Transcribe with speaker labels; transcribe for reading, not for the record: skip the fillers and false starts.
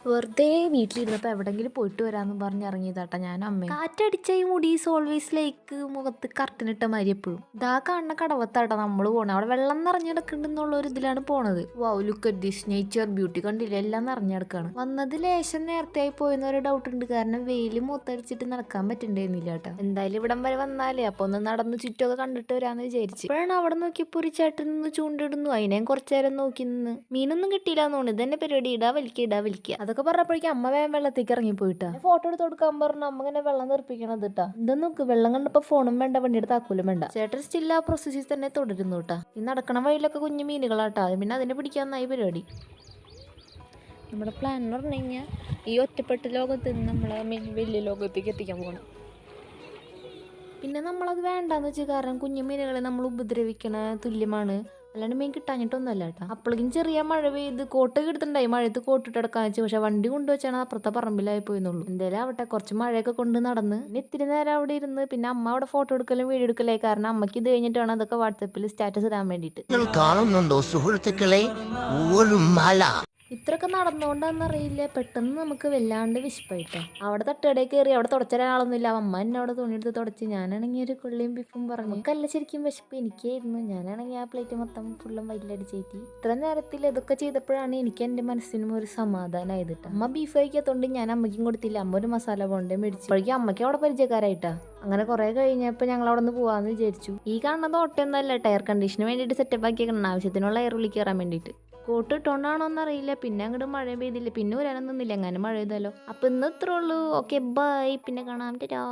Speaker 1: വെറുതെ വീട്ടിലിരുന്നപ്പോൾ എവിടെങ്കിലും പോയിട്ട് വരാമെന്ന് പറഞ്ഞ് ഇറങ്ങിയതാട്ടാ ഞാൻ അമ്മയും. കാറ്റടിച്ച ഈ മുടി ഓൾവേസ് ലൈക്ക് മുഖത്ത് കർട്ടനിട്ട മാതിരി എപ്പോഴും. ഇതാ കാണുന്ന കടവത്താട്ടാ നമ്മൾ പോണത്. അവിടെ വെള്ളം നിറഞ്ഞെടുക്കുന്നുണ്ടെന്നുള്ള ഒരു ഇതിലാണ് പോണത്. Wow look at this nature beauty, കണ്ടില്ല എല്ലാം നിറഞ്ഞെടുക്കാണ്. വന്നത് ലേശം നേരത്തെ ആയി പോയെന്നൊരു ഡൗട്ട് ഉണ്ട്, കാരണം വെയിൽ മൂത്തടിച്ചിട്ട് നടക്കാൻ പറ്റുന്നുണ്ടായിരുന്നില്ല കേട്ടോ. എന്തായാലും ഇവിടം വരെ വന്നാലേ അപ്പൊ ഒന്ന് നടന്ന് ചുറ്റൊക്കെ കണ്ടിട്ട് വരാന്ന് വിചാരിച്ചു. ഇപ്പോഴാണ് അവിടെ നോക്കിയപ്പോൾ ഒരു ചേട്ടൻ നിന്ന് ചൂണ്ടിടുന്നു. അതിനെ കുറച്ചു നേരം നോക്കി നിന്ന്. മീനൊന്നും കിട്ടിയില്ല എന്ന് തോന്നുന്നു. ഇതന്നെ പരിപാടി, ഇടാ വലിക്കുക. അതൊക്കെ പറഞ്ഞപ്പോഴേക്കും അമ്മ വേഗം വെള്ളത്തേക്ക് ഇറങ്ങി പോയിട്ടാ. ഫോട്ടോ എടുത്ത് കൊടുക്കാൻ പറഞ്ഞു. അമ്മ ഇങ്ങനെ വെള്ളം തെറിപ്പിക്കണത് കേട്ടാ. എന്താ നോക്ക്, വെള്ളം കണ്ടപ്പോ ഫോണും വേണ്ട, വണ്ടിയുടെ താക്കോലും വേണ്ട. ചേട്ടൻ സ്റ്റിൽ ആ പ്രോസസ്സിൽ തന്നെ തുടരുന്നു കേട്ടാ. ഈ നടക്കണ വഴിയിലൊക്കെ കുഞ്ഞു മീനുകളാട്ടാ, പിന്നെ അതിനെ പിടിക്കാന്നായി പരിപാടി. നമ്മുടെ പ്ലാൻ എന്ന് പറഞ്ഞു കഴിഞ്ഞാൽ ഈ ഒറ്റപ്പെട്ട ലോകത്ത് നിന്ന് നമ്മളെ വലിയ ലോകത്തേക്ക് എത്തിക്കാൻ പോകണം. പിന്നെ നമ്മളത് വേണ്ടാന്ന് വെച്ചാൽ കാരണം കുഞ്ഞു മീനുകളെ നമ്മൾ ഉപദ്രവിക്കണ തുല്യമാണ്. അല്ലാണ്ട് മീൻ കിട്ടാഞ്ഞിട്ടൊന്നുമല്ല കേട്ടോ. അപ്പോഴേക്കും ചെറിയ മഴ പെയ്ത് കോട്ടൊക്കെ എടുത്തിട്ടുണ്ടായി. മഴയത്ത് കോട്ടിട്ട് എടുക്കാന്ന് വെച്ചാൽ, പക്ഷെ വണ്ടി കൊണ്ടുവച്ചാണ് അപ്പുറത്തെ പറമ്പിലായി പോയെന്നുള്ളൂ. എന്തായാലും ആവട്ടെ, കുറച്ച് മഴയൊക്കെ കൊണ്ട് നടന്ന് പിന്നെ ഇത്തിരി നേരം അവിടെ ഇരുന്ന് പിന്നെ അമ്മ അവിടെ ഫോട്ടോ എടുക്കലും വീഡിയോ എടുക്കലായി. കാരണം അമ്മയ്ക്ക് ഇത് കഴിഞ്ഞിട്ടാണ് അതൊക്കെ വാട്സപ്പിൽ സ്റ്റാറ്റസ് ഇടാൻ വേണ്ടിയിട്ട്.
Speaker 2: കാണുന്നുണ്ടോ സുഹൃത്തുക്കളെ, ഒരു മല.
Speaker 1: ഇത്രയൊക്കെ നടന്നുകൊണ്ടാന്നറിയില്ല, പെട്ടെന്ന് നമുക്ക് വല്ലാണ്ട് വിശപ്പായിട്ടോ. അവിടെ തട്ടുകടയിൽ കയറി അവിടെ തുടച്ചൊരാളൊന്നുമില്ല. അമ്മ എന്നെ അവിടെ തുണിയെടുത്ത് തുടച്ച്. ഞാനാണെങ്കിൽ ഒരു കൊള്ളിയും ബീഫും പറഞ്ഞു. നമുക്കല്ല ശരിക്കും വിശപ്പ്, എനിക്കായിരുന്നു. ഞാനാണെങ്കിൽ ആ പ്ലേറ്റ് മൊത്തം ഫുള്ളും വയറ്റിലടിച്ചേറ്റി. ഇത്ര നേരത്തിൽ ഇതൊക്കെ ചെയ്തപ്പോഴാണ് എനിക്ക് എൻ്റെ മനസ്സിനും ഒരു സമാധാനമായത് കേട്ടോ. അമ്മ ബീഫ് കഴിക്കാത്തതുകൊണ്ട് ഞാൻ അമ്മയ്ക്കും കൊടുത്തില്ല. അമ്മ ഒരു മസാല ബോണ്ടേ മേടിച്ചു. അപ്പോഴേക്കും അമ്മയ്ക്ക് അവിടെ പരിചയക്കാരായിട്ടാ. അങ്ങനെ കുറെ കഴിഞ്ഞപ്പോൾ ഞങ്ങൾ അവിടെ നിന്ന് പോകാമെന്ന് വിചാരിച്ചു. ഈ കാണുന്നത് ഓട്ടയൊന്നുമല്ല, ടയർ കണ്ടീഷന് വേണ്ടിയിട്ട് സെറ്റപ്പ് ആക്കിയേക്കണം, ആവശ്യത്തിനുള്ള എയർ ഉള്ളിൽ കയറാൻ വേണ്ടിയിട്ട്. കോട്ട് ഇട്ടോണ്ടാണോ എന്നറിയില്ല. പിന്നെ അങ്ങോട്ട് മഴ പെയ്തില്ല, പിന്നെ വരാനൊന്നും നിന്നില്ല. എങ്ങനെ മഴ പെയ്താലോ. അപ്പം ഇന്ന് ഇത്രേ ഉള്ളൂ. ഓക്കെ ബൈ, പിന്നെ കാണാം. ടാ.